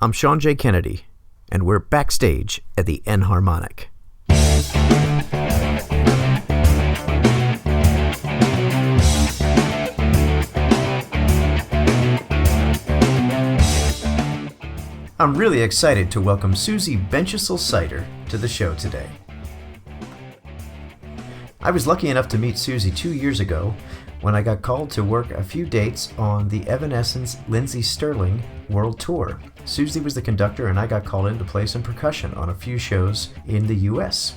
I'm Sean J. Kennedy, and we're backstage at the Enharmonic. I'm really excited to welcome Susie Benchasil Seiter to the show today. I was lucky enough to meet Susie 2 years ago when I got called to work a few dates on the Evanescence and Lindsey Stirling World Tour. Susie was the conductor and I got called in to play some percussion on a few shows in the US.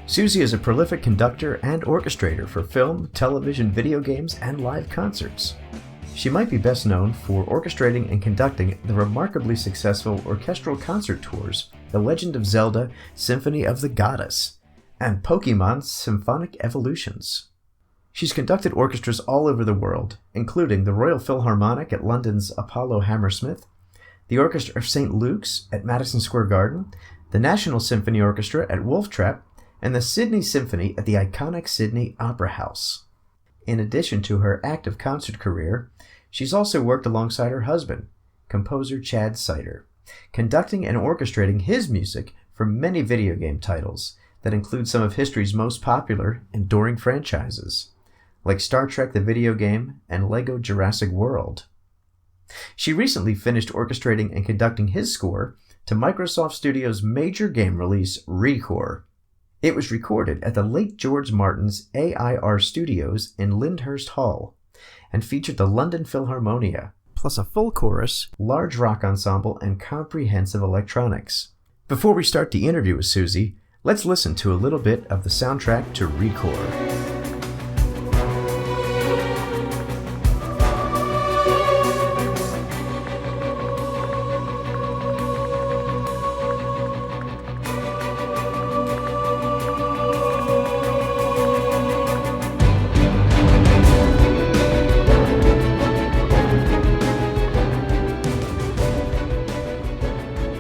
Susie is a prolific conductor and orchestrator for film, television, video games, and live concerts. She might be best known for orchestrating and conducting the remarkably successful orchestral concert tours, The Legend of Zelda Symphony of the Goddess, and Pokemon Symphonic Evolutions. She's conducted orchestras all over the world, including the Royal Philharmonic at London's Apollo Hammersmith, the Orchestra of St. Luke's at Madison Square Garden, the National Symphony Orchestra at Wolf Trap, and the Sydney Symphony at the iconic Sydney Opera House. In addition to her active concert career, she's also worked alongside her husband, composer Chad Seiter, conducting and orchestrating his music for many video game titles that include some of history's most popular, enduring franchises, like Star Trek the video game and Lego Jurassic World. She recently finished orchestrating and conducting his score to Microsoft Studios' major game release, ReCore. It was recorded at the late George Martin's AIR Studios in Lyndhurst Hall and featured the London Philharmonia, plus a full chorus, large rock ensemble, and comprehensive electronics. Before we start the interview with Susie, let's listen to a little bit of the soundtrack to ReCore.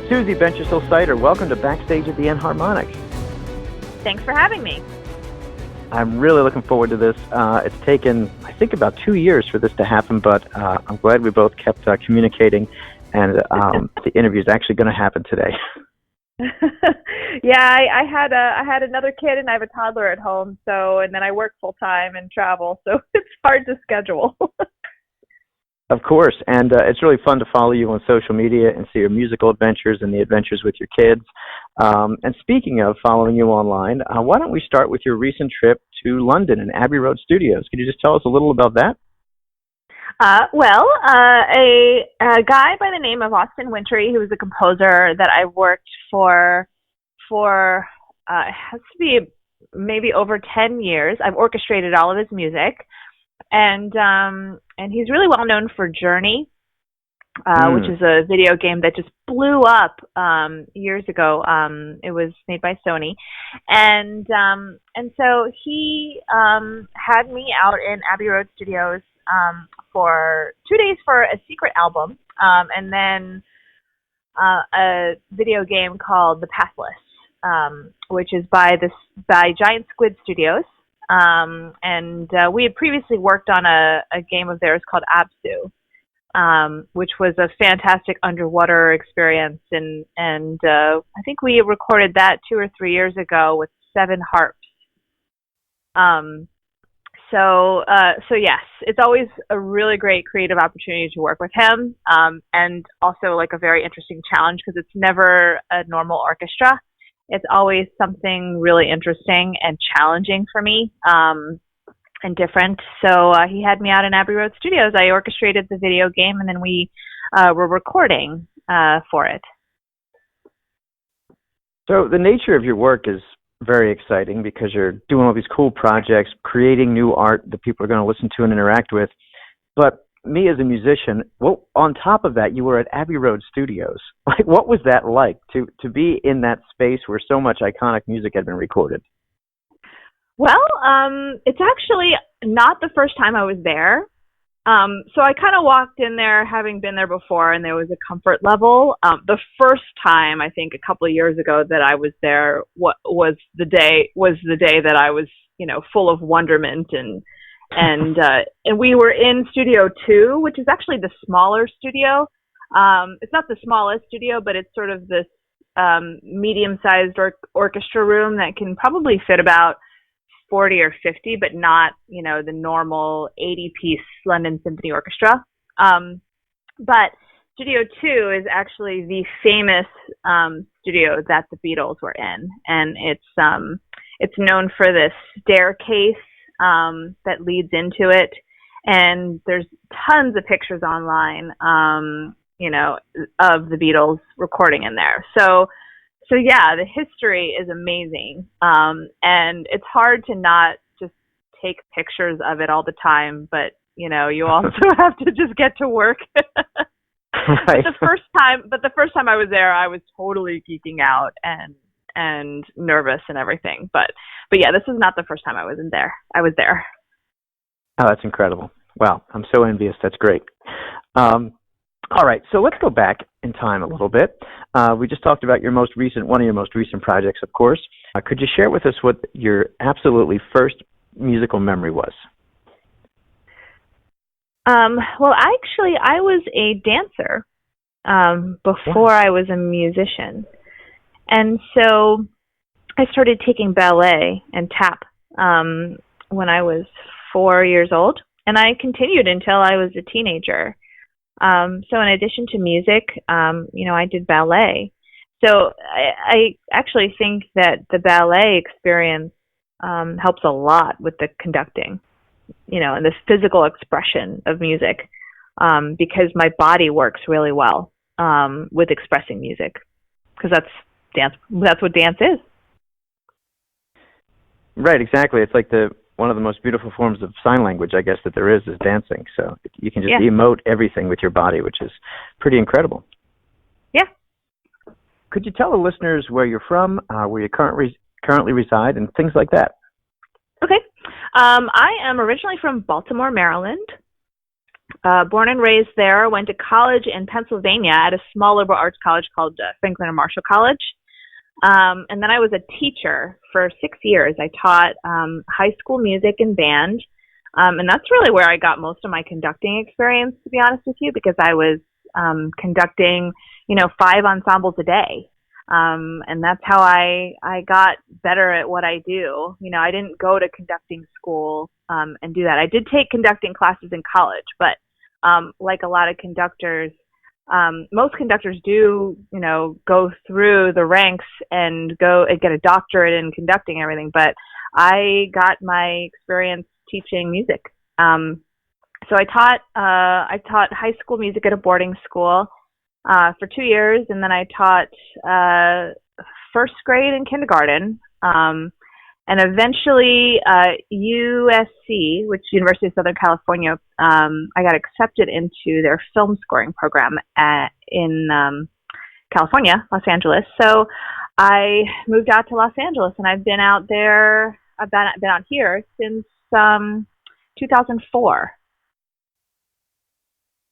Susie Benchasil Seiter, welcome to Backstage at the Enharmonic. Thanks for having me. I'm really looking forward to this. It's taken, I think, about 2 years for this to happen, but I'm glad we both kept communicating, and the interview is actually going to happen today. Yeah, I had another kid and I have a toddler at home, and then I work full time and travel, so it's hard to schedule. Of course, and it's really fun to follow you on social media and see your musical adventures and the adventures with your kids. And speaking of following you online, why don't we start with your recent trip to London and Abbey Road Studios? Could you just tell us a little about that? A guy by the name of Austin Wintry, who was a composer that I worked for it has to be maybe over 10 years. I've orchestrated all of his music. And he's really well known for Journey, which is a video game that just blew up years ago. It was made by Sony, and so he had me out in Abbey Road Studios for 2 days for a secret album, and then a video game called The Pathless, which is by Giant Squid Studios. And we had previously worked on a game of theirs called Absu, which was a fantastic underwater experience. And I think we recorded that 2 or 3 years ago with 7 harps. So yes, it's always a really great creative opportunity to work with him. And also like a very interesting challenge because it's never a normal orchestra. It's always something really interesting and challenging for me, and different. So he had me out in Abbey Road Studios. I orchestrated the video game, and then we were recording for it. So the nature of your work is very exciting because you're doing all these cool projects, creating new art that people are going to listen to and interact with. But me as a musician, well, on top of that, you were at Abbey Road Studios. Like, what was that like to be in that space where so much iconic music had been recorded? Well, it's actually not the first time I was there. So I kind of walked in there having been there before, and there was a comfort level. The first time, I think, a couple of years ago that I was there, was the day that I was, full of wonderment and we were in Studio 2, which is actually the smaller studio. It's not the smallest studio, but it's sort of this medium-sized orchestra room that can probably fit about 40 or 50, but not, the normal 80-piece London Symphony Orchestra. But Studio 2 is actually the famous studio that the Beatles were in, and it's known for this staircase that leads into it, and there's tons of pictures online, of the Beatles recording in there. So yeah, the history is amazing, and it's hard to not just take pictures of it all the time, but you also have to just get to work. Right. But the first time I was there, I was totally geeking out and nervous and everything. But yeah, this is not the first time I was there. Oh, that's incredible. Wow, I'm so envious. That's great. All right, so let's go back in time a little bit. We just talked about one of your most recent projects, of course. Could you share with us what your absolutely first musical memory was? Well, actually, I was a dancer before I was a musician. And so I started taking ballet and tap when I was 4 years old, and I continued until I was a teenager. So in addition to music, I did ballet. So I actually think that the ballet experience helps a lot with the conducting, and the physical expression of music, because my body works really well with expressing music, because that's dance. That's what dance is. Right, exactly. It's like one of the most beautiful forms of sign language, I guess, that there is dancing. So you can just emote everything with your body, which is pretty incredible. Yeah. Could you tell the listeners where you're from, where you currently reside, and things like that? Okay. I am originally from Baltimore, Maryland. Born and raised there. Went to college in Pennsylvania at a small liberal arts college called Franklin and Marshall College. And then I was a teacher for 6 years. I taught high school music and band. And that's really where I got most of my conducting experience, to be honest with you, because I was conducting, 5 ensembles a day. And that's how I got better at what I do. I didn't go to conducting school and do that. I did take conducting classes in college, but like a lot of conductors, most conductors do, go through the ranks and go and get a doctorate in conducting and everything. But I got my experience teaching music. So I taught high school music at a boarding school for 2 years, and then I taught first grade and kindergarten. And eventually, USC, which University of Southern California, I got accepted into their film scoring program in California, Los Angeles. So I moved out to Los Angeles, and I've been out there. I've been out here since 2004.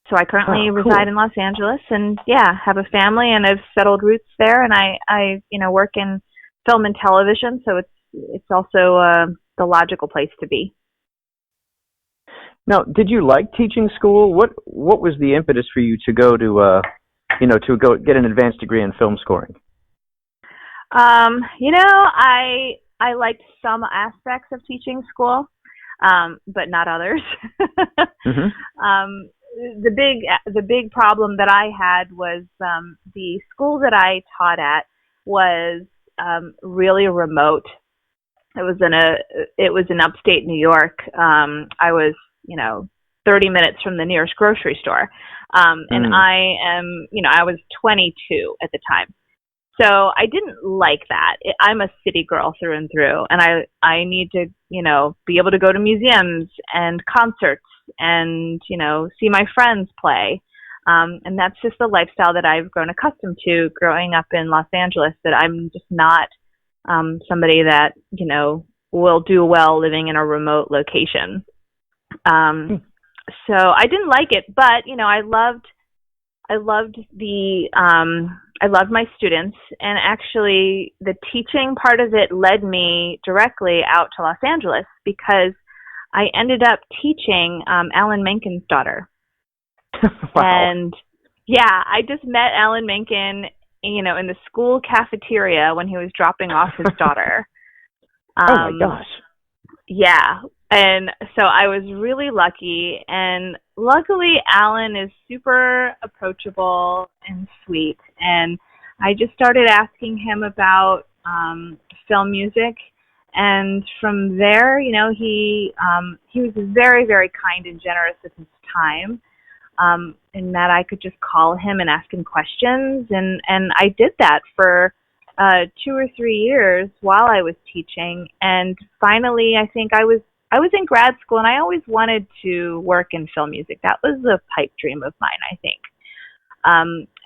So I currently reside in Los Angeles, and have a family, and I've settled roots there. And I work in film and television, so it's also the logical place to be. Now, did you like teaching school? What was the impetus for you to go to go get an advanced degree in film scoring? I liked some aspects of teaching school, but not others. Mm-hmm. The big problem that I had was the school that I taught at was really remote. It was in upstate New York. I was, 30 minutes from the nearest grocery store. And I was 22 at the time. So I didn't like that. I'm a city girl through and through, and I need to, be able to go to museums and concerts and, see my friends play. And that's just the lifestyle that I've grown accustomed to growing up in Los Angeles, that I'm just not somebody that, will do well living in a remote location. So I didn't like it, but, I loved my students, and actually the teaching part of it led me directly out to Los Angeles, because I ended up teaching Alan Menken's daughter. Wow. And Yeah, I just met Alan Menken, in the school cafeteria when he was dropping off his daughter. Oh my gosh. Yeah. And so I was really lucky. And luckily, Alan is super approachable and sweet. And I just started asking him about film music. And from there, he was very, very kind and generous with his time. In that I could just call him and ask him questions. And I did that for 2 or 3 years while I was teaching. And finally, I think I was in grad school, and I always wanted to work in film music. That was a pipe dream of mine, I think.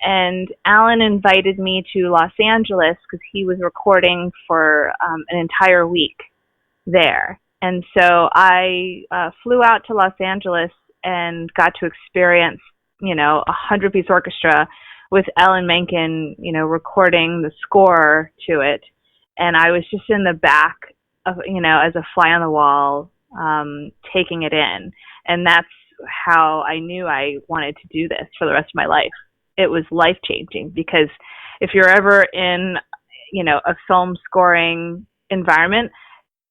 And Alan invited me to Los Angeles because he was recording for an entire week there. And so I flew out to Los Angeles and got to experience, a 100-piece orchestra with Alan Menken, recording the score to it. And I was just in the back of, as a fly on the wall, taking it in. And that's how I knew I wanted to do this for the rest of my life. It was life-changing because if you're ever in, a film scoring environment,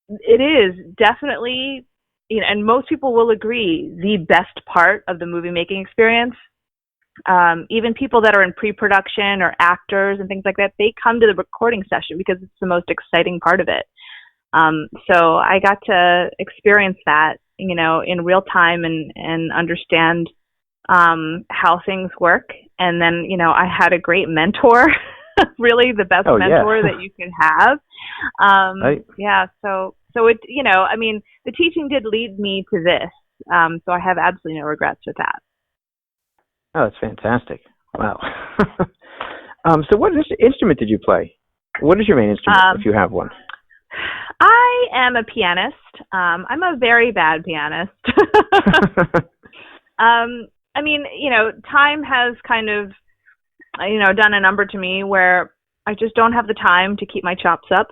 it is definitely, and most people will agree, the best part of the movie making experience. Even people that are in pre-production or actors and things like that, they come to the recording session because it's the most exciting part of it. So I got to experience that, in real time and understand how things work. And then, I had a great mentor, really the best mentor that you could have. Right. Yeah. So it, the teaching did lead me to this. So I have absolutely no regrets with that. Oh, that's fantastic. Wow. So what instrument did you play? What is your main instrument, if you have one? I am a pianist. I'm a very bad pianist. Time has kind of, done a number to me where I just don't have the time to keep my chops up.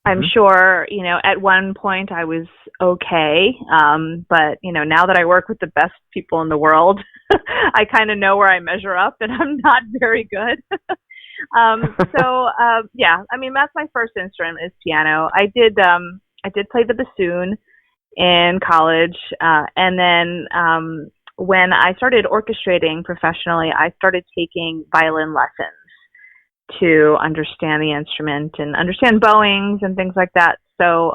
I'm sure, at one point I was okay. But, now that I work with the best people in the world, I kind of know where I measure up, and I'm not very good. That's my first instrument is piano. I did play the bassoon in college. And then, when I started orchestrating professionally, I started taking violin lessons to understand the instrument and understand bowings and things like that. So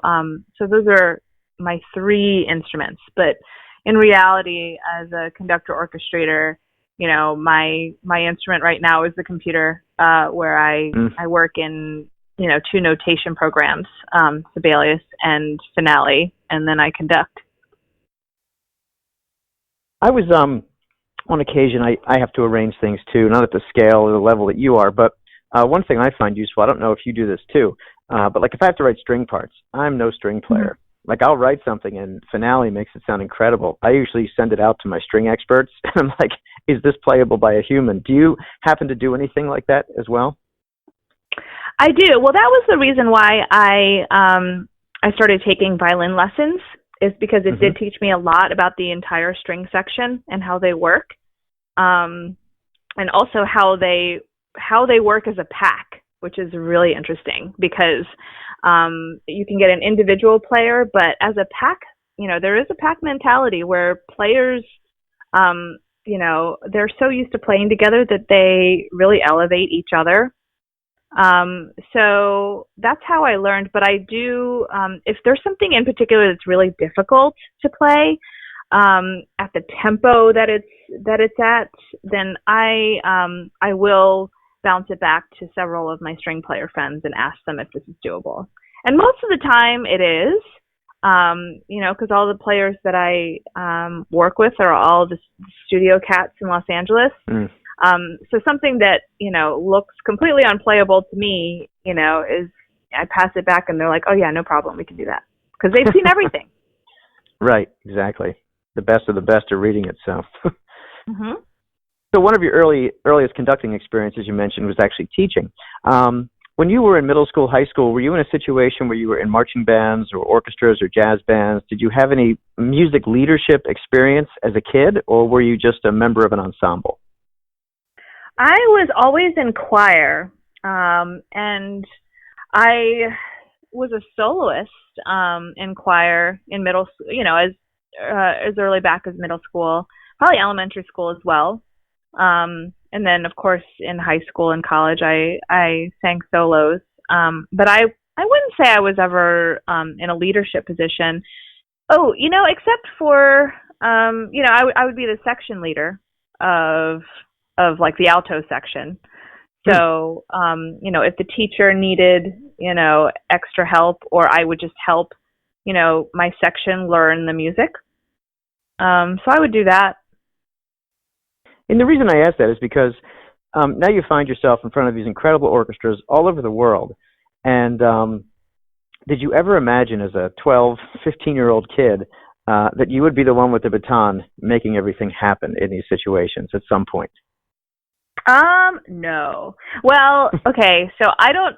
those are my 3 instruments. But in reality, as a conductor orchestrator, my instrument right now is the computer, where I work in, 2 notation programs, Sibelius and Finale, and then I conduct. I was, on occasion, I have to arrange things too, not at the scale or the level that you are, but one thing I find useful, I don't know if you do this too, but like if I have to write string parts, I'm no string player. Like I'll write something and Finale makes it sound incredible. I usually send it out to my string experts and I'm like, is this playable by a human? Do you happen to do anything like that as well? I do. Well, that was the reason why I started taking violin lessons, is because it did teach me a lot about the entire string section and how they work, and also how they work as a pack, which is really interesting because you can get an individual player, but as a pack, there is a pack mentality where players, they're so used to playing together that they really elevate each other. So that's how I learned, but I do, if there's something in particular that's really difficult to play, at the tempo that it's at, then I will bounce it back to several of my string player friends and ask them if this is doable. And most of the time it is, because all the players that I work with are all the studio cats in Los Angeles. So something that, looks completely unplayable to me, is I pass it back and they're like, oh yeah, no problem. We can do that. Because they've seen everything. Right. Exactly. The best of the best are reading it. So, So one of your earliest conducting experiences you mentioned was actually teaching. When you were in middle school, high school, were you in a situation where you were in marching bands or orchestras or jazz bands? Did you have any music leadership experience as a kid, or were you just a member of an ensemble? I was always in choir, and I was a soloist in choir in middle school, as early back as middle school, probably elementary school as well. And then, of course, in high school and college, I sang solos. But I wouldn't say I was ever in a leadership position. Oh, except for, I would be the section leader of like the alto section. So, if the teacher needed, extra help, or I would just help, my section learn the music. So I would do that. And the reason I ask that is because now you find yourself in front of these incredible orchestras all over the world. And did you ever imagine as a 12, 15-year-old kid that you would be the one with the baton making everything happen in these situations at some point? No. Well, okay, so I don't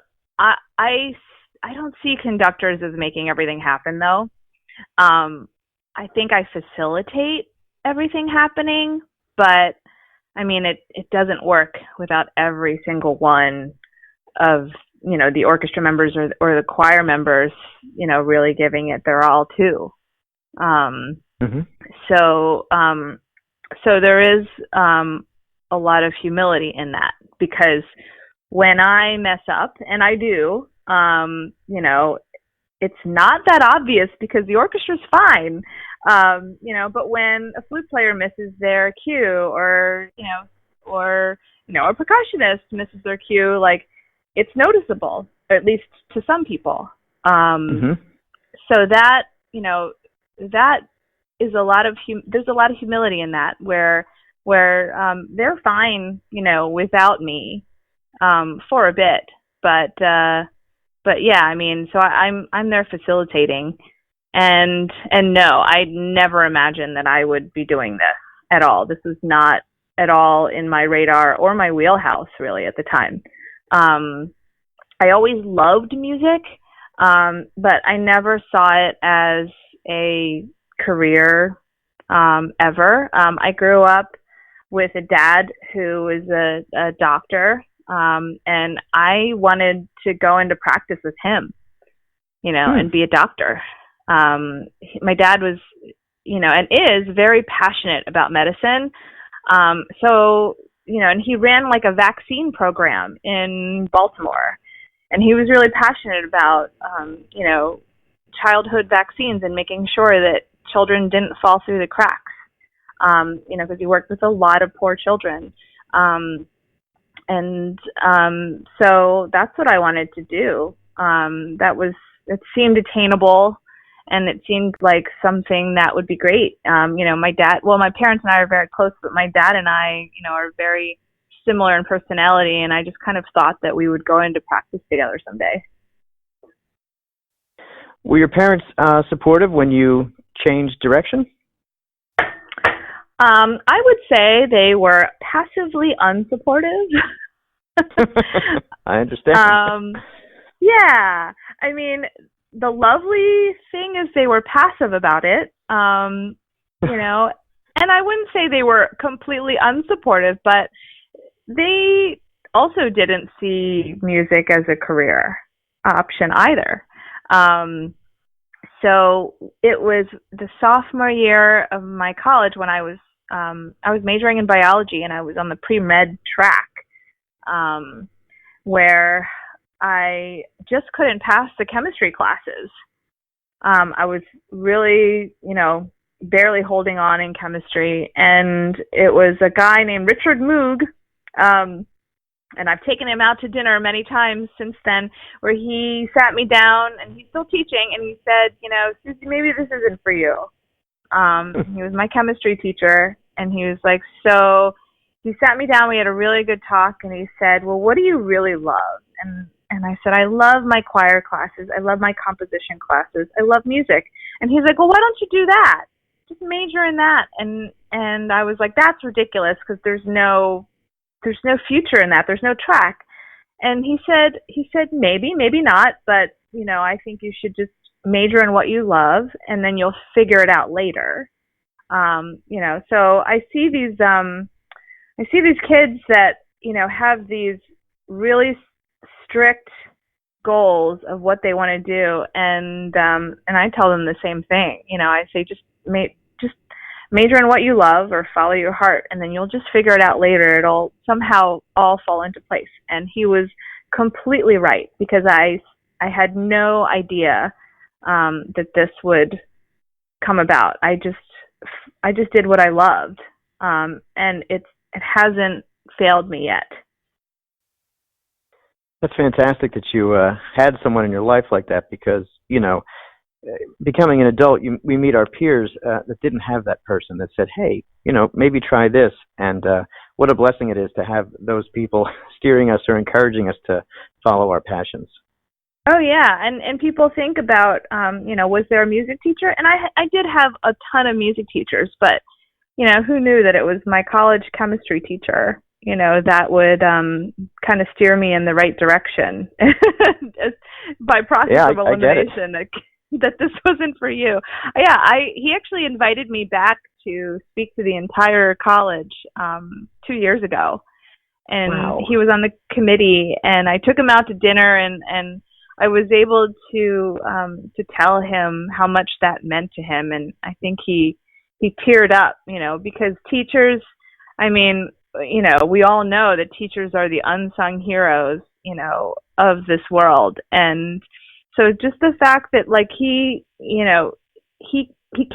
see conductors as making everything happen, though. I think I facilitate everything happening, but I mean, it doesn't work without every single one of, the orchestra members or the choir members, really giving it their all too. So there is, a lot of humility in that, because when I mess up, and I do, it's not that obvious because the orchestra's fine, but when a flute player misses their cue, or a percussionist misses their cue, like, it's noticeable, or at least to some people. So that, that is there's a lot of humility in that, where they're fine, without me, for a bit, but yeah, I mean, so I'm there facilitating, and no, I never imagined that I would be doing this at all. This was not at all in my radar or my wheelhouse, really, at the time. I always loved music, but I never saw it as a career, ever. I grew up with a dad who was a doctor, and I wanted to go into practice with him, and be a doctor. My dad was, and is very passionate about medicine. And he ran like a vaccine program in Baltimore, and he was really passionate about, childhood vaccines and making sure that children didn't fall through the cracks. Because he worked with a lot of poor children. So that's what I wanted to do. It seemed attainable, and it seemed like something that would be great. My parents and I are very close, but my dad and I, are very similar in personality, and I just kind of thought that we would go into practice together someday. Were your parents supportive when you changed direction? I would say they were passively unsupportive. I understand. Yeah. I mean, the lovely thing is they were passive about it, and I wouldn't say they were completely unsupportive, but they also didn't see music as a career option either. So it was the sophomore year of my college when I was majoring in biology, and I was on the pre-med track, where I just couldn't pass the chemistry classes. I was really, barely holding on in chemistry, and it was a guy named Richard Moog, and I've taken him out to dinner many times since then, where he sat me down, and he's still teaching, and he said, Susie, maybe this isn't for you. He was my chemistry teacher, and he was like, so he sat me down, we had a really good talk, and he said, well, what do you really love? And I said, I love my choir classes, I love my composition classes, I love music. And he's like, well, why don't you do that? Just major in that. And I was like, that's ridiculous, because there's no future in that, there's no track. And he said, maybe not, but, I think you should just major in what you love, and then you'll figure it out later. So I see these kids that, have these really strict goals of what they want to do, and I tell them the same thing. I say just major in what you love or follow your heart, and then you'll just figure it out later. It'll somehow all fall into place. And he was completely right, because I had no idea that this would come about. I just did what I loved, and it hasn't failed me yet. That's fantastic that you had someone in your life like that, because, becoming an adult, we meet our peers that didn't have that person that said, hey, maybe try this. And what a blessing it is to have those people steering us or encouraging us to follow our passions. Oh, yeah. And people think about, was there a music teacher? And I did have a ton of music teachers, but, who knew that it was my college chemistry teacher, that would kind of steer me in the right direction by process of elimination, that this wasn't for you. Yeah, he actually invited me back to speak to the entire college 2 years ago. And wow. He was on the committee, and I took him out to dinner, and I was able to tell him how much that meant to him. And I think he teared up, because teachers, we all know that teachers are the unsung heroes, of this world. And so just the fact that he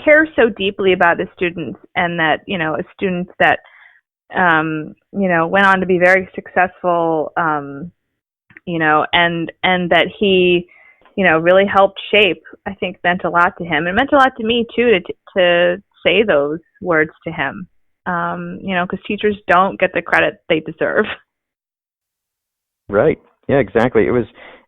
cares so deeply about his students, and that, students that, went on to be very successful, and that he, really helped shape, I think meant a lot to him. It meant a lot to me too, to say those words to him. Because teachers don't get the credit they deserve. Right. Yeah, exactly.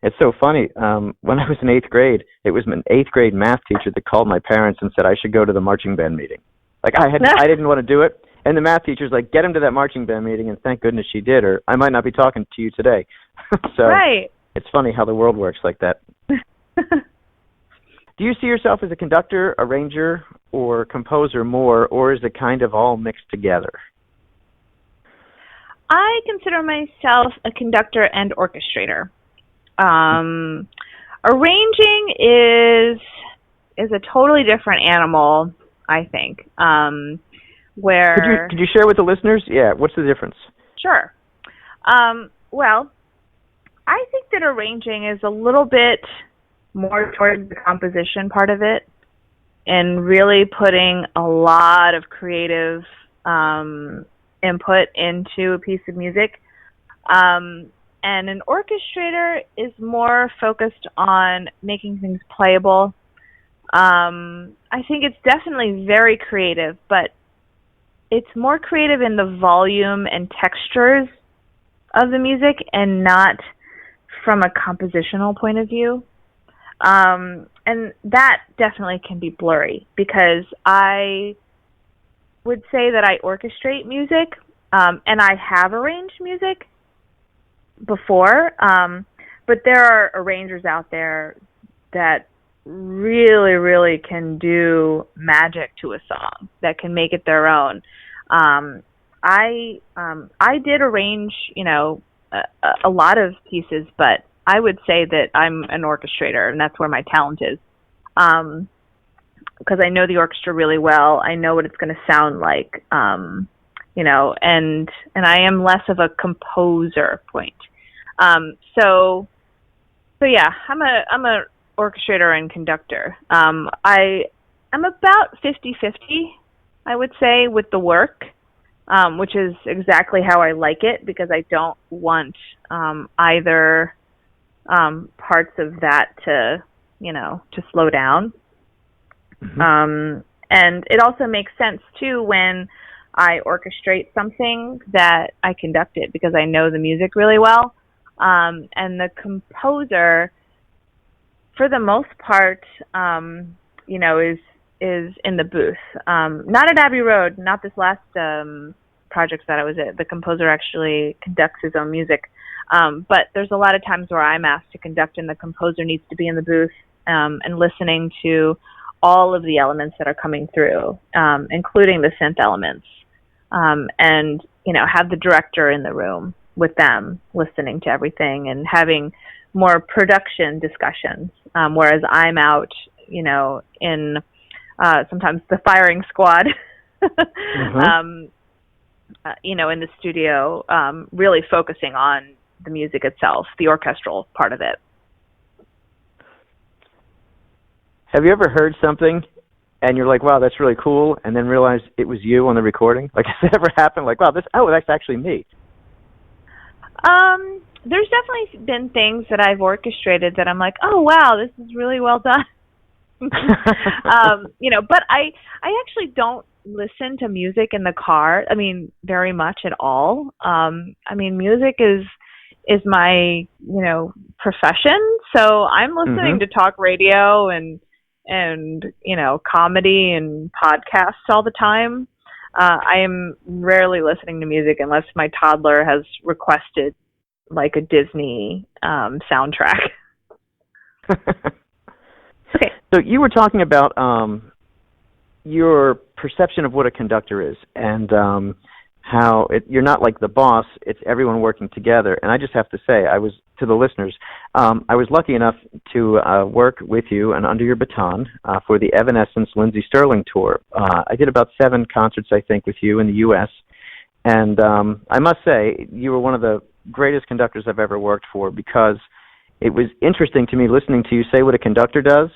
It's so funny. When I was in 8th grade, it was an 8th grade math teacher that called my parents and said I should go to the marching band meeting. I didn't want to do it. And the math teacher's like, get him to that marching band meeting, and thank goodness she did, or I might not be talking to you today. So right. It's funny how the world works like that. Do you see yourself as a conductor, arranger, or composer more, or is it kind of all mixed together? I consider myself a conductor and orchestrator. Arranging is a totally different animal, I think. Could you share with the listeners? Yeah, what's the difference? Sure. Well, I think that arranging is a little bit more towards the composition part of it, and really putting a lot of creative input into a piece of music. And an orchestrator is more focused on making things playable. I think it's definitely very creative, but it's more creative in the volume and textures of the music, and not from a compositional point of view. And that definitely can be blurry, because I would say that I orchestrate music, and I have arranged music before, but there are arrangers out there that really, really can do magic to a song, that can make it their own. I did arrange, a lot of pieces, but I would say that I'm an orchestrator, and that's where my talent is. Because I know the orchestra really well. I know what it's going to sound like, and I am less of a composer point. So yeah, I'm a orchestrator and conductor. I'm about 50-50, I would say, with the work, which is exactly how I like it, because I don't want either parts of that to slow down. Mm-hmm. And it also makes sense too when I orchestrate something that I conduct it, because I know the music really well. And the composer, for the most part, is in the booth. Not at Abbey Road, not this last project that I was at. The composer actually conducts his own music. But there's a lot of times where I'm asked to conduct, and the composer needs to be in the booth and listening to all of the elements that are coming through, including the synth elements, and have the director in the room. with them, listening to everything and having more production discussions, whereas I'm out, in sometimes the firing squad, Mm-hmm. in the studio, really focusing on the music itself, the orchestral part of it. Have you ever heard something and you're like, wow, that's really cool, and then realize it was you on the recording? Like, has it ever happened? Like, wow, that's actually me. There's definitely been things that I've orchestrated that I'm like, oh wow, this is really well done. But I actually don't listen to music in the car. I mean, very much at all. Music is my, profession. So I'm listening to talk radio and comedy and podcasts all the time. I am rarely listening to music unless my toddler has requested like a Disney soundtrack. Okay. So you were talking about your perception of what a conductor is, and how you're not like the boss, it's everyone working together. And I just have to say, to the listeners, I was lucky enough to work with you and under your baton for the Evanescence Lindsey Stirling tour. I did about 7 concerts, I think, with you in the U.S., and I must say, you were one of the greatest conductors I've ever worked for, because it was interesting to me listening to you say what a conductor does.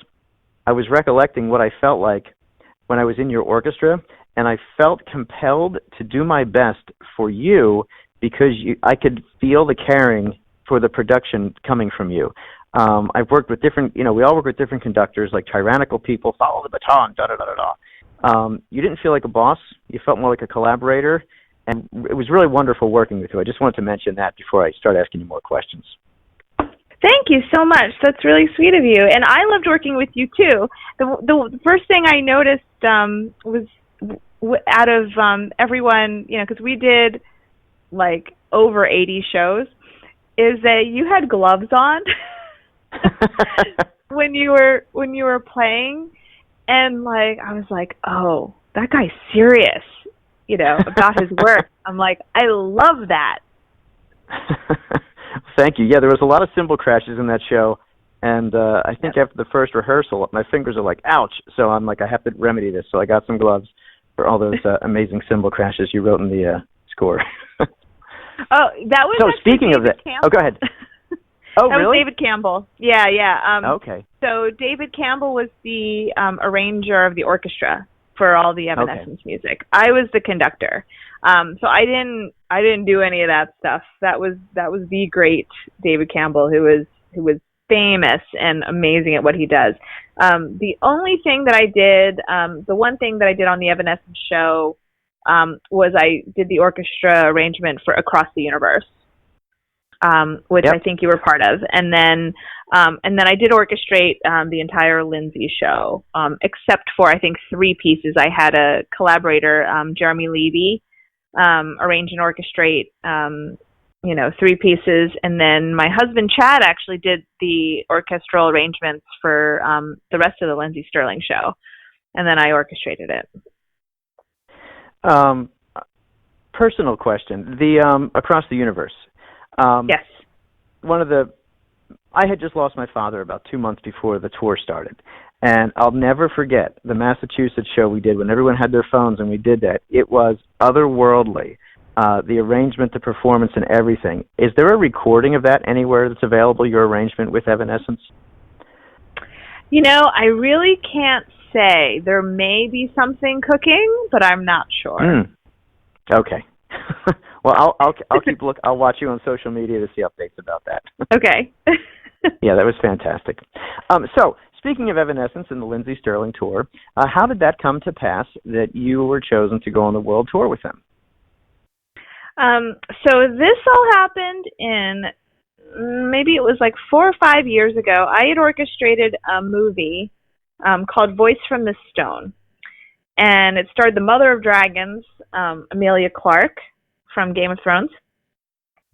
I was recollecting what I felt like when I was in your orchestra, and I felt compelled to do my best for you because I could feel the caring for the production coming from you. I've worked with different, we all work with different conductors, like tyrannical people, follow the baton, da-da-da-da-da. You didn't feel like a boss. You felt more like a collaborator, and it was really wonderful working with you. I just wanted to mention that before I start asking you more questions. Thank you so much. That's really sweet of you. And I loved working with you, too. The first thing I noticed was out of everyone, because we did like over 80 shows, is that you had gloves on when you were playing. And like, I was like, oh, that guy's serious, about his work. I'm like, I love that. Thank you. Yeah, there was a lot of cymbal crashes in that show, and I think after the first rehearsal, my fingers are like, ouch. So I'm like, I have to remedy this. So I got some gloves for all those amazing cymbal crashes you wrote in the score. Oh, that was. So speaking of that, go ahead. Oh, that really? was David Campbell. Yeah. Okay. So David Campbell was the arranger of the orchestra for all the Evanescence music. I was the conductor. So I didn't do any of that stuff. That was the great David Campbell, who was famous and amazing at what he does. The only thing that I did, the one thing that I did on the Evanescence show, was I did the orchestra arrangement for Across the Universe, which I think you were part of, and then I did orchestrate the entire Lindsey show, except for I think 3 pieces. I had a collaborator, Jeremy Levy, arrange and orchestrate 3 pieces, and then my husband Chad actually did the orchestral arrangements for the rest of the Lindsey Stirling show, and then I orchestrated it. Personal question: the Across the Universe. Yes. I had just lost my father about 2 months before the tour started, and I'll never forget the Massachusetts show we did when everyone had their phones and we did that. It was otherworldly. The arrangement, the performance, and everything. Is there a recording of that anywhere that's available, your arrangement with Evanescence? I really can't say. There may be something cooking, but I'm not sure. Okay. Well, I'll keep look. I'll watch you on social media to see updates about that. Okay. Yeah, that was fantastic. So, speaking of Evanescence and the Lindsey Stirling tour, how did that come to pass that you were chosen to go on the world tour with them? So this all happened in maybe it was like 4 or 5 years ago. I had orchestrated a movie called Voice from the Stone, and it starred the Mother of Dragons, Emilia Clarke from Game of Thrones.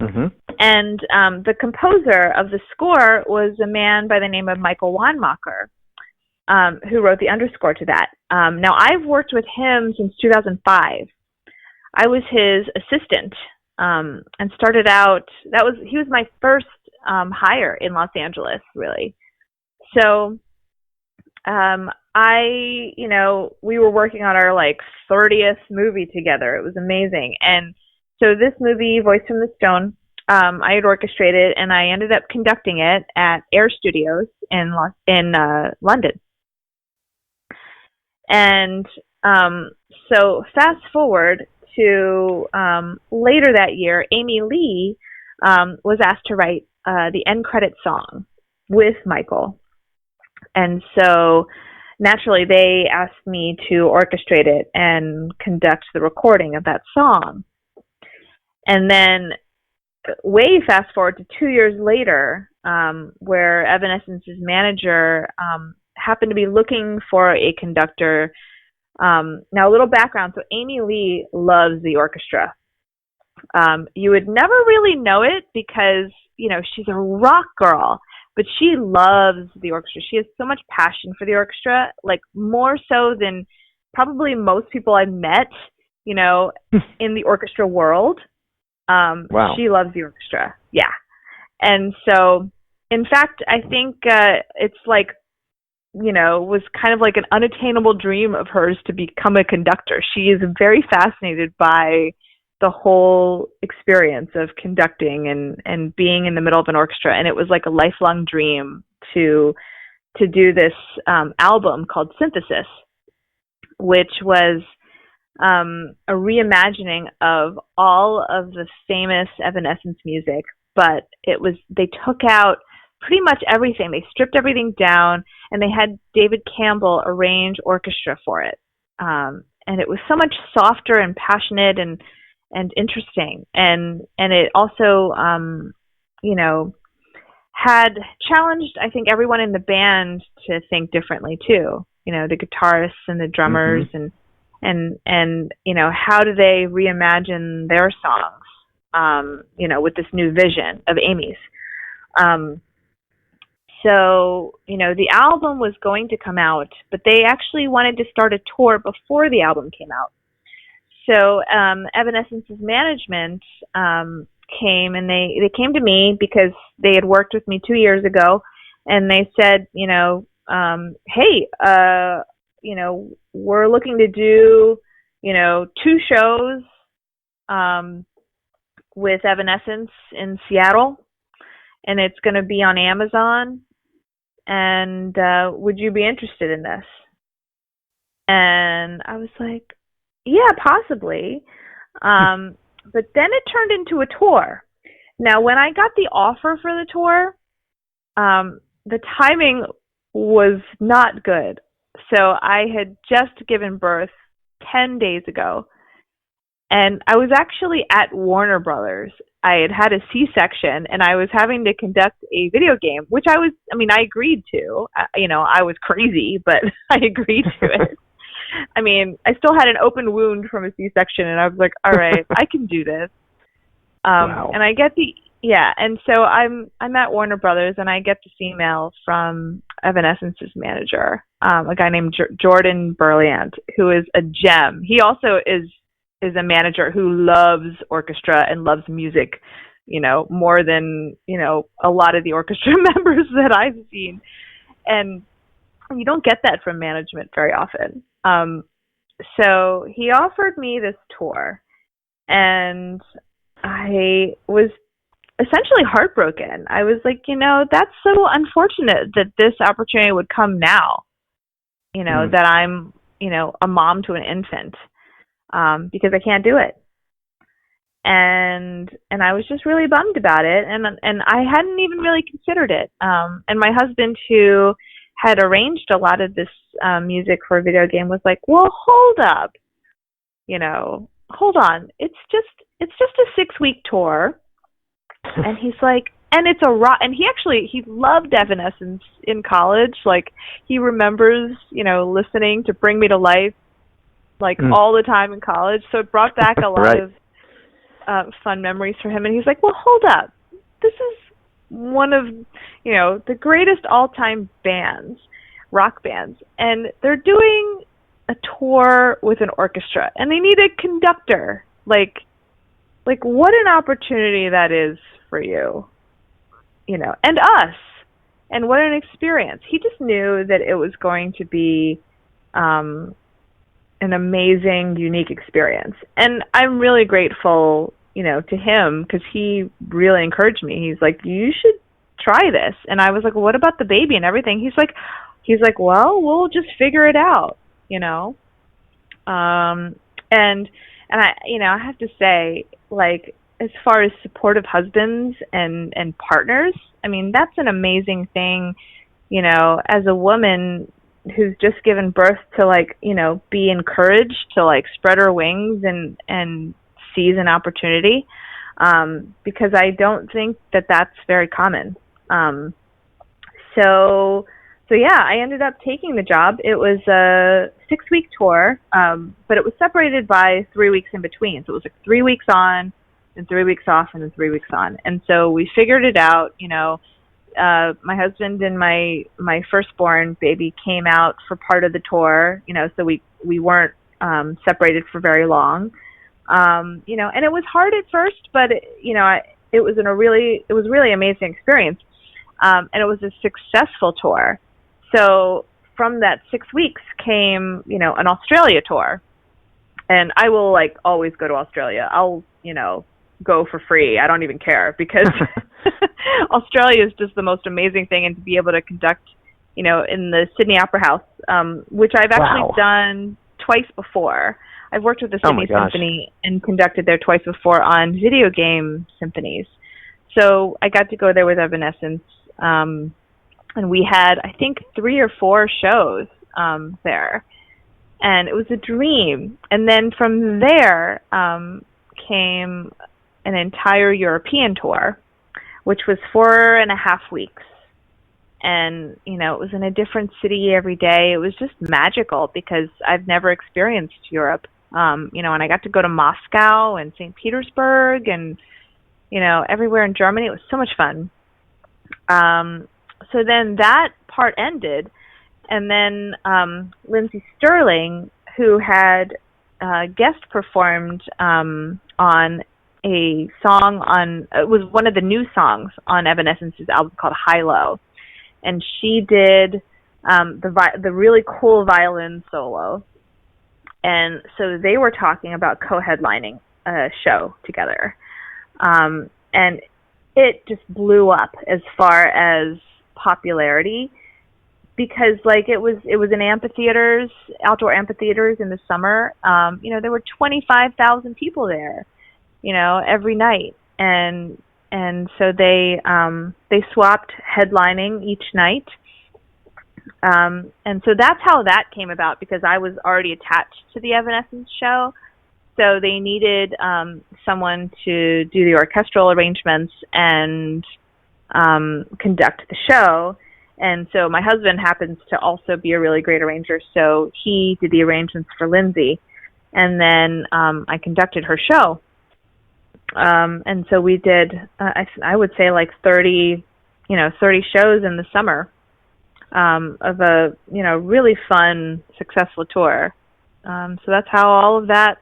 Mm-hmm. And the composer of the score was a man by the name of Michael Wanmacher, who wrote the underscore to that. Now, I've worked with him since 2005. I was his assistant and started out. He was my first hire in Los Angeles, really. So we were working on our 30th movie together. It was amazing. And so this movie, Voice from the Stone, I had orchestrated, and I ended up conducting it at Air Studios in London. And so fast forward to later that year, Amy Lee was asked to write the end credit song with Michael. And so naturally they asked me to orchestrate it and conduct the recording of that song. And then way fast forward to 2 years later, where Evanescence's manager happened to be looking for a conductor. Now, a little background. So Amy Lee loves the orchestra. You would never really know it because, she's a rock girl, but she loves the orchestra. She has so much passion for the orchestra, more so than probably most people I've met, in the orchestra world. Wow. She loves the orchestra. Yeah. And so, in fact, I think it's was kind of like an unattainable dream of hers to become a conductor. She is very fascinated by the whole experience of conducting and being in the middle of an orchestra. And it was like a lifelong dream to do this album called Synthesis, which was a reimagining of all of the famous Evanescence music, but they took out pretty much everything. They stripped everything down, and they had David Campbell arrange orchestra for it. And it was so much softer and passionate and interesting. And it also, had challenged, I think, everyone in the band to think differently too. The guitarists and the drummers and how do they reimagine their songs, with this new vision of Amy's. So, the album was going to come out, but they actually wanted to start a tour before the album came out. So, Evanescence's management came, and they came to me because they had worked with me 2 years ago, and they said, hey, we're looking to do, 2 shows with Evanescence in Seattle, and it's going to be on Amazon. And would you be interested in this? And I was like, yeah, possibly. But then it turned into a tour. Now, when I got the offer for the tour, the timing was not good. So I had just given birth 10 days ago, and I was actually at Warner Brothers. I had a C-section, and I was having to conduct a video game, which I agreed to. I was crazy, but I agreed to it. I still had an open wound from a C-section, and I was like, all right, I can do this. Wow. And I get and so I'm at Warner Brothers, and I get this email from Evanescence's manager, a guy named Jordan Berliant, who is a gem. He also is a manager who loves orchestra and loves music, more than, a lot of the orchestra members that I've seen. And you don't get that from management very often. So he offered me this tour, and I was essentially heartbroken. I was like, that's so unfortunate that this opportunity would come now, that I'm, a mom to an infant, because I can't do it. And I was just really bummed about it. And I hadn't even really considered it. And my husband, who had arranged a lot of this music for a video game, was like, well, hold up, hold on. It's just a 6-week tour. And he's like, and it's a rock. And he loved Evanescence in college. Like, he remembers, listening to Bring Me to Life, all the time in college. So it brought back a lot right. of fun memories for him. And he's like, well, hold up. This is one of, the greatest all-time bands, rock bands. And they're doing a tour with an orchestra. And they need a conductor. Like like, what an opportunity that is for you, and us, and what an experience. He just knew that it was going to be an amazing, unique experience. And I'm really grateful, to him, because he really encouraged me. He's like, you should try this. And I was like, well, what about the baby and everything? He's like, well, we'll just figure it out, and I have to say, like, as far as supportive husbands and partners, I mean, that's an amazing thing, as a woman who's just given birth to, like, be encouraged to, like, spread her wings and seize an opportunity, because I don't think that that's very common. So yeah, I ended up taking the job. It was a 6-week tour, but it was separated by 3 weeks in between. So it was like 3 weeks on and 3 weeks off and then 3 weeks on. And so we figured it out. My husband and my firstborn baby came out for part of the tour, so we weren't separated for very long. And it was hard at first, but it was really amazing experience. And it was a successful tour. So from that 6 weeks came, an Australia tour. And I will, like, always go to Australia. I'll, go for free. I don't even care, because Australia is just the most amazing thing. And to be able to conduct, in the Sydney Opera House, which I've actually done twice before. I've worked with the Sydney Symphony and conducted there twice before on video game symphonies. So I got to go there with Evanescence, and we had, I think, 3 or 4 shows there, and it was a dream. And then from there came an entire European tour, which was 4.5 weeks. And, it was in a different city every day. It was just magical, because I've never experienced Europe. And I got to go to Moscow and St. Petersburg and, everywhere in Germany. It was so much fun. So then that part ended, and then Lindsey Stirling, who had guest performed on a song it was one of the new songs on Evanescence's album called High Low, and she did the really cool violin solo. And so they were talking about co-headlining a show together. And it just blew up as far as popularity, because, like, it was in amphitheaters, outdoor amphitheaters in the summer. There were 25,000 people there, every night. And so they swapped headlining each night. And so that's how that came about, because I was already attached to the Evanescence show. So they needed someone to do the orchestral arrangements and conduct the show. And so my husband happens to also be a really great arranger, so he did the arrangements for Lindsey. And then I conducted her show. And so we did, I would say, like 30 shows in the summer of a, really fun, successful tour. So that's how all of that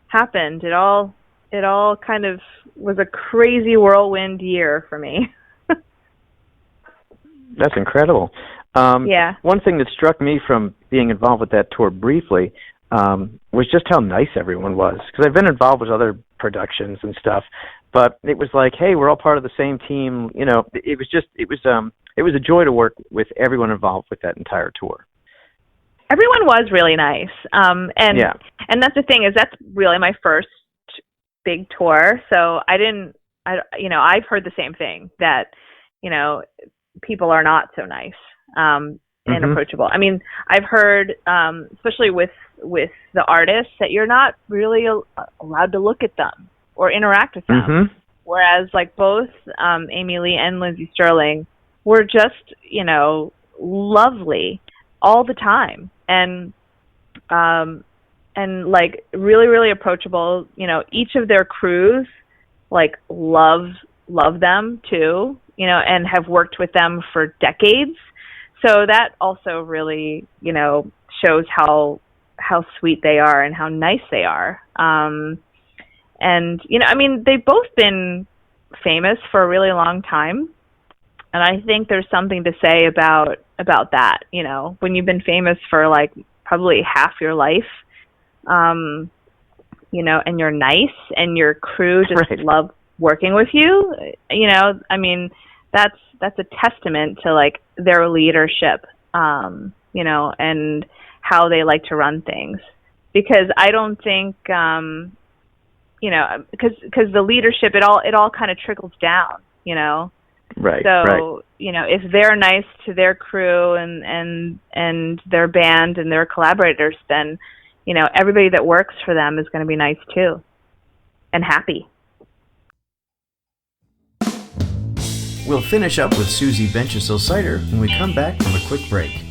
happened. It all kind of was a crazy whirlwind year for me. That's incredible. Yeah. One thing that struck me from being involved with that tour briefly was just how nice everyone was. Because I've been involved with other productions and stuff, but it was like, hey, we're all part of the same team. It was a joy to work with everyone involved with that entire tour. Everyone was really nice. And that's the thing, is that's really my first big tour. So I've heard the same thing, that, people are not so nice and approachable. I mean, I've heard, especially with the artists, that you're not really allowed to look at them or interact with them. Whereas, like, both Amy Lee and Lindsey Stirling were just, lovely all the time, and like, really, really approachable. Each of their crews, like, love them too, and have worked with them for decades. So that also really, shows how sweet they are and how nice they are. And, you know, I mean, they've both been famous for a really long time. And I think there's something to say about that, you know, when you've been famous for like probably half your life, you know, and you're nice and your crew just Right. love working with you, you know, I mean, that's a testament to like their leadership, you know, and how they like to run things. Because I don't think, you know, because the leadership, it all kind of trickles down, you know. Right. So, right. you know, if they're nice to their crew and their band and their collaborators, then, you know, everybody that works for them is going to be nice too and happy. We'll finish up with Susie Benchasil Seiter when we come back from a quick break.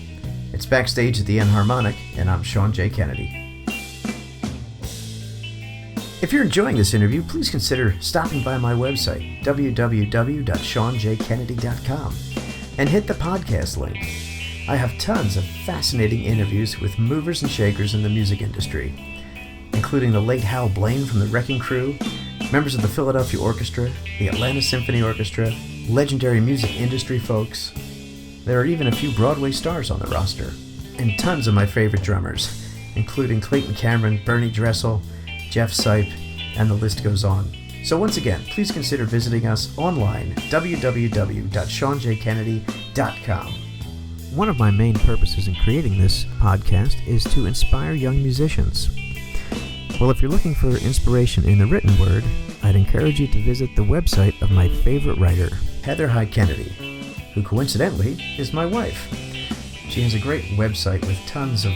It's Backstage at the Enharmonic, and I'm Sean J. Kennedy. If you're enjoying this interview, please consider stopping by my website, www.seanjkennedy.com, and hit the podcast link. I have tons of fascinating interviews with movers and shakers in the music industry, including the late Hal Blaine from the Wrecking Crew, members of the Philadelphia Orchestra, the Atlanta Symphony Orchestra, legendary music industry folks. There are even a few Broadway stars on the roster, and tons of my favorite drummers, including Clayton Cameron, Bernie Dressel, Jeff Sipe, and the list goes on. So once again, please consider visiting us online, www.seanjkennedy.com. One of my main purposes in creating this podcast is to inspire young musicians. Well, if you're looking for inspiration in the written word, I'd encourage you to visit the website of my favorite writer, Heather High Kennedy, who coincidentally is my wife. She has a great website with tons of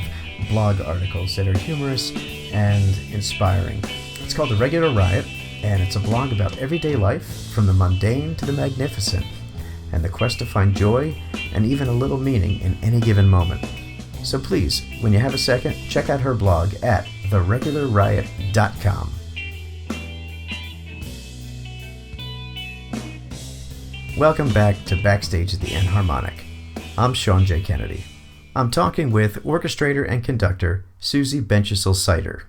blog articles that are humorous and inspiring. It's called The Regular Riot, and it's a blog about everyday life, from the mundane to the magnificent, and the quest to find joy and even a little meaning in any given moment. So please, when you have a second, check out her blog at theregularriot.com. Welcome back to Backstage at the Enharmonic. I'm Sean J. Kennedy. I'm talking with orchestrator and conductor Susie Benchasil Seiter.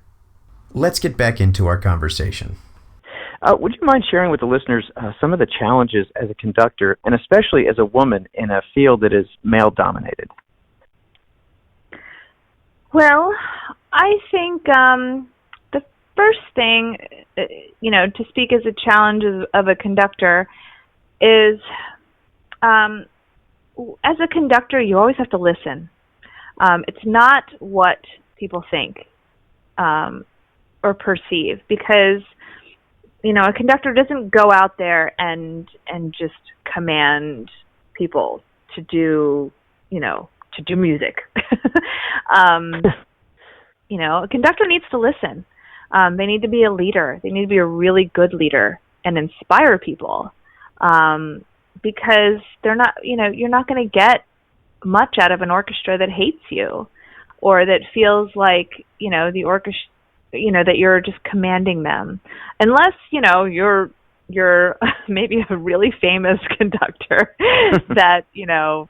Let's get back into our conversation. Would you mind sharing with the listeners some of the challenges as a conductor, and especially as a woman in a field that is male-dominated? Well, I think the first thing, you know, to speak as a challenge of a conductor is, as a conductor, you always have to listen. It's not what people think or perceive, because, you know, a conductor doesn't go out there and just command people to do, you know, to do music. You know, a conductor needs to listen. They need to be a leader. They need to be a really good leader and inspire people, because they're not, you know, you're not going to get much out of an orchestra that hates you or that feels like, you know, the orchestra, you know, that you're just commanding them, unless, you know, you're maybe a really famous conductor that, you know,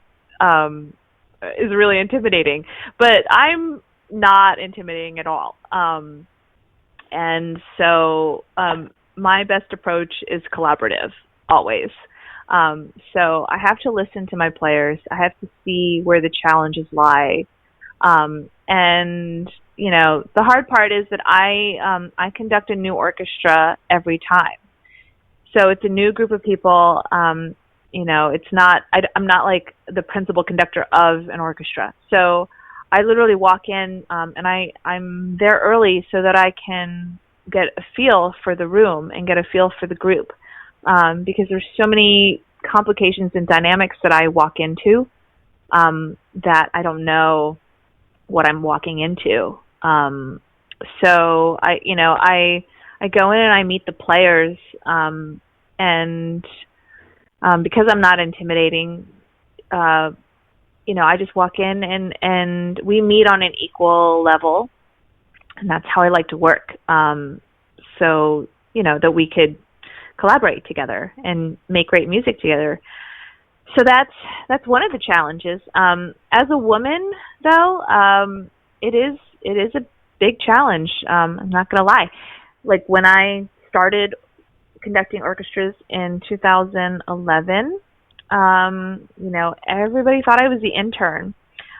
is really intimidating. But I'm not intimidating at all. And so my best approach is collaborative, always. So I have to listen to my players. I have to see where the challenges lie. And, you know, the hard part is that I conduct a new orchestra every time. So it's a new group of people. You know, it's not, I'm not like the principal conductor of an orchestra. So I literally walk in and I'm there early so that I can get a feel for the room and get a feel for the group. Because there's so many complications and dynamics that I walk into that I don't know what I'm walking into. So I go in and I meet the players, and because I'm not intimidating, you know, I just walk in and we meet on an equal level, and that's how I like to work. So, you know, that we could collaborate together and make great music together. So that's one of the challenges. As a woman, though, it is a big challenge. I'm not going to lie. Like when I started conducting orchestras in 2011. Everybody thought I was the intern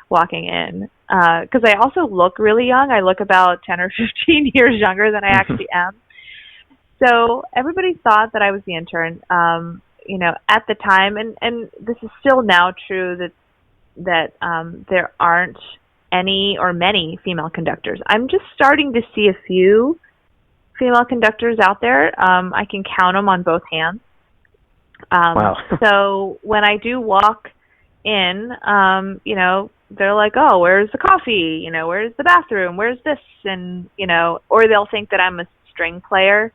walking in, because I also look really young. I look about 10 or 15 years younger than I actually am. So everybody thought that I was the intern, at the time, and this is still now true, that there aren't any or many female conductors. I'm just starting to see a few female conductors out there. I can count them on both hands. Wow. So when I do walk in, they're like, oh, where's the coffee? Where's the bathroom? Where's this? And, or they'll think that I'm a string player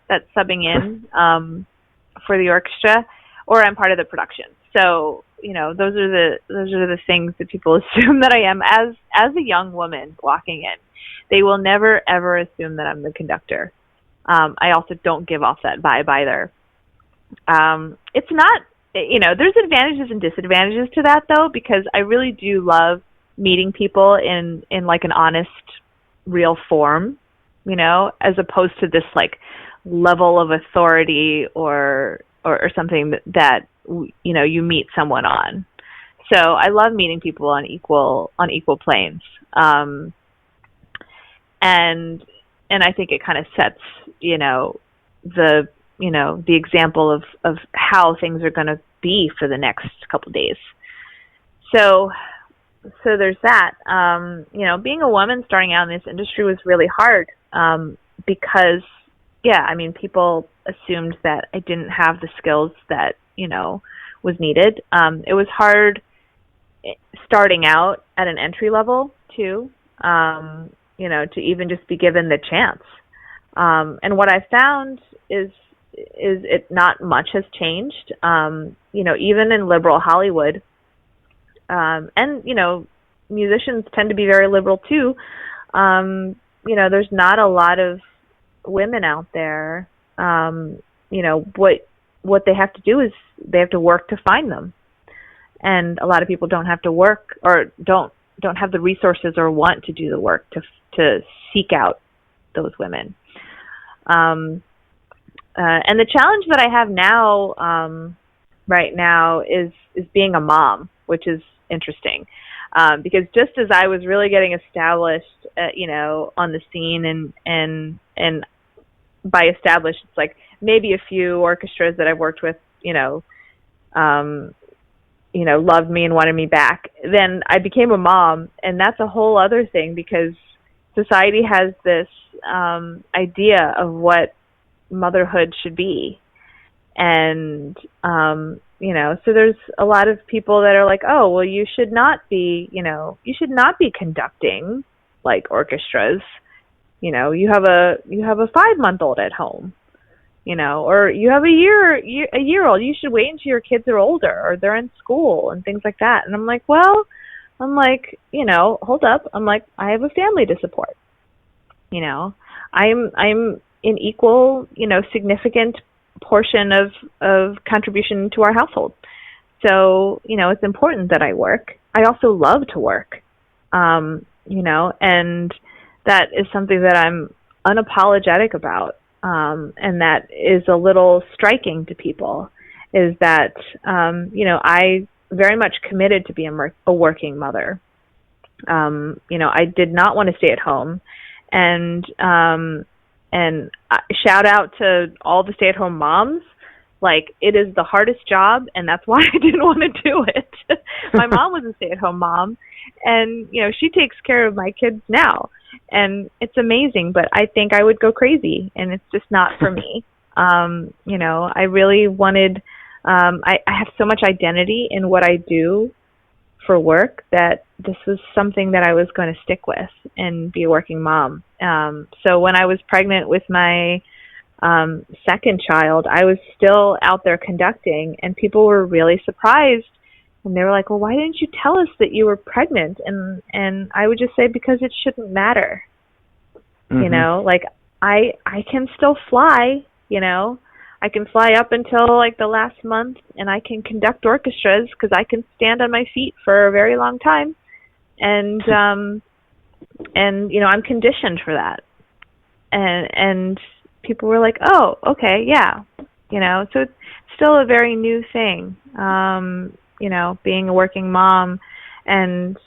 that's subbing in for the orchestra, or I'm part of the production. So, those are the things that people assume that I am as a young woman walking in. They will never, ever assume that I'm the conductor. I also don't give off that vibe either. It's not, there's advantages and disadvantages to that, though, because I really do love meeting people in like an honest, real form, as opposed to this like level of authority or something that you meet someone on. So I love meeting people on equal planes. And I think it kind of sets, the example of how things are going to be for the next couple of days. So there's that. Being a woman starting out in this industry was really hard, because, people assumed that I didn't have the skills that, was needed. It was hard starting out at an entry level too, to even just be given the chance. And what I found is it not much has changed. Even in liberal Hollywood, and musicians tend to be very liberal too. There's not a lot of women out there. What they have to do is they have to work to find them, and a lot of people don't have to work or don't have the resources or want to do the work to seek out those women. And the challenge that I have now, right now, is being a mom, which is interesting, because just as I was really getting established, on the scene, and by established, it's like maybe a few orchestras that I've worked with, loved me and wanted me back. Then I became a mom, and that's a whole other thing, because society has this idea of what motherhood should be. And, so there's a lot of people that are like, oh, well, you should not be conducting like orchestras. You have a 5-month-old at home, or you have a year-old. You should wait until your kids are older or they're in school and things like that. And I'm like, hold up. I'm like, I have a family to support. I'm an equal, significant portion of contribution to our household. So, it's important that I work. I also love to work, and that is something that I'm unapologetic about. And that is a little striking to people, is that, I very much committed to be a working mother. I did not want to stay at home, and shout out to all the stay-at-home moms. Like, it is the hardest job, and that's why I didn't want to do it. My mom was a stay-at-home mom, and, she takes care of my kids now. And it's amazing, but I think I would go crazy, and it's just not for me. I really wanted, I have so much identity in what I do for work that this was something that I was going to stick with and be a working mom. So when I was pregnant with my second child, I was still out there conducting, and people were really surprised. And they were like, well, why didn't you tell us that you were pregnant? And I would just say, because it shouldn't matter. Mm-hmm. Like I can still fly, I can fly up until like the last month, and I can conduct orchestras because I can stand on my feet for a very long time. And I'm conditioned for that. And people were like, oh, okay, yeah. So it's still a very new thing, being a working mom and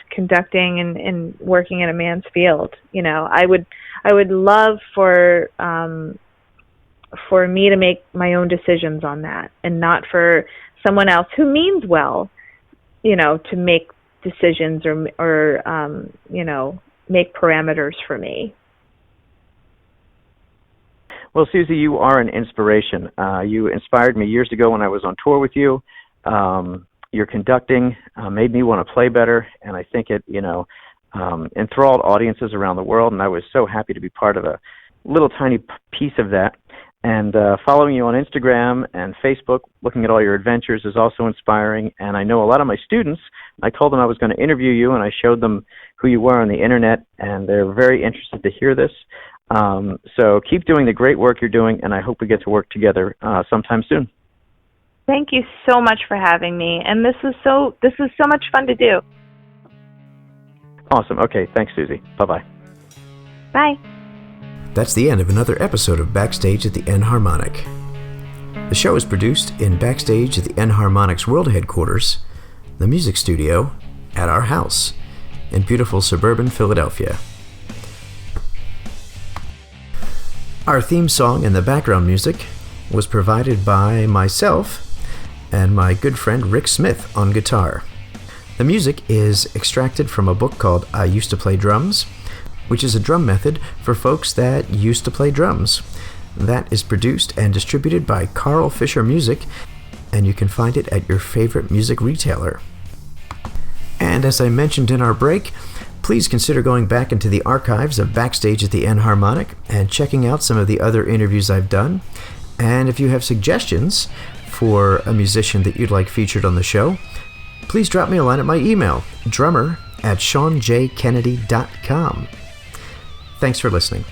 conducting and working in a man's field. I would love for me to make my own decisions on that, and not for someone else who means well, to make decisions or make parameters for me. Well, Susie, you are an inspiration. You inspired me years ago when I was on tour with you. Your conducting made me want to play better, and I think it, enthralled audiences around the world, and I was so happy to be part of a little tiny piece of that. And following you on Instagram and Facebook, looking at all your adventures is also inspiring. And I know a lot of my students, I told them I was going to interview you, and I showed them who you were on the internet, and they're very interested to hear this. So keep doing the great work you're doing, and I hope we get to work together sometime soon. Thank you so much for having me, and this is so much fun to do. Awesome. Okay, thanks, Susie. Bye-bye. Bye. That's the end of another episode of Backstage at the Enharmonic. The show is produced in Backstage at the Enharmonic's world headquarters, the music studio at our house in beautiful suburban Philadelphia. Our theme song and the background music was provided by myself and my good friend Rick Smith on guitar. The music is extracted from a book called I Used to Play Drums, which is a drum method for folks that used to play drums. That is produced and distributed by Carl Fisher Music, and you can find it at your favorite music retailer. And as I mentioned in our break, please consider going back into the archives of Backstage at the Enharmonic and checking out some of the other interviews I've done. And if you have suggestions for a musician that you'd like featured on the show, please drop me a line at my email, drummer@SeanJKennedy.com. Thanks for listening.